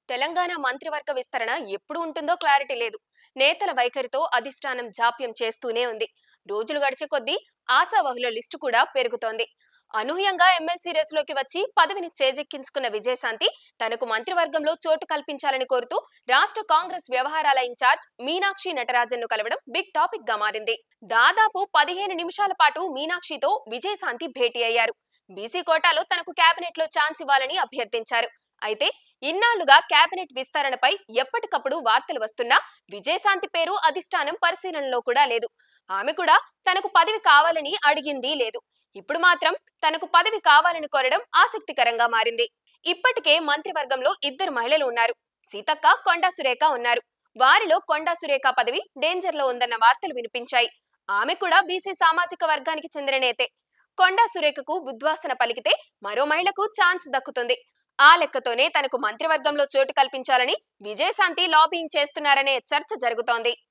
తెలంగాణ మంత్రివర్గ విస్తరణ ఎప్పుడు ఉంటుందో క్లారిటీ లేదు. నేతల వైఖరితో అధిష్టానం జాప్యం చేస్తూనే ఉంది. రోజులు గడిచే కొద్దీ ఆశావహుల లిస్టు కూడా పెరుగుతోంది. అనూహ్యంగా ఎమ్మెల్సీ రేసులోకి వచ్చి పదవిని చేజెక్కించుకున్న విజయశాంతి తనకు మంత్రివర్గంలో చోటు కల్పించాలని కోరుతూ రాష్ట్ర కాంగ్రెస్ వ్యవహారాల ఇన్ఛార్జ్ మీనాక్షి నటరాజన్ను కలవడం బిగ్ టాపిక్ గా మారింది. దాదాపు 15 నిమిషాల పాటు మీనాక్షితో విజయశాంతి భేటీ అయ్యారు. బీసీ కోటాలో తనకు కేబినెట్ లో ఛాన్స్ ఇవ్వాలని అభ్యర్థించారు. అయితే ఇన్నాళ్లుగా కేబినెట్ విస్తరణపై ఎప్పటికప్పుడు వార్తలు వస్తున్నా విజయశాంతి పేరు అధిష్టానం పరిశీలనలో కూడా లేదు. ఆమె కూడా తనకు పదవి కావాలని అడిగింది లేదు. ఇప్పుడు మాత్రం తనకు పదవి కావాలని కోరడం ఆసక్తికరంగా మారింది. ఇప్పటికే మంత్రివర్గంలో ఇద్దరు మహిళలు ఉన్నారు. సీతక్క, కొండా సురేఖ ఉన్నారు. వారిలో కొండా సురేఖ పదవి డేంజర్ లో ఉందన్న వార్తలు వినిపించాయి. ఆమె కూడా బీసీ సామాజిక వర్గానికి చెందిన నేతే. కొండా సురేఖకు ఉద్వాసన పలికితే మరో మహిళకు ఛాన్స్ దక్కుతుంది. ఆ లెక్కతోనే తనకు మంత్రివర్గంలో చోటు కల్పించాలని విజయశాంతి లాబింగ్ చేస్తున్నారనే చర్చ జరుగుతోంది.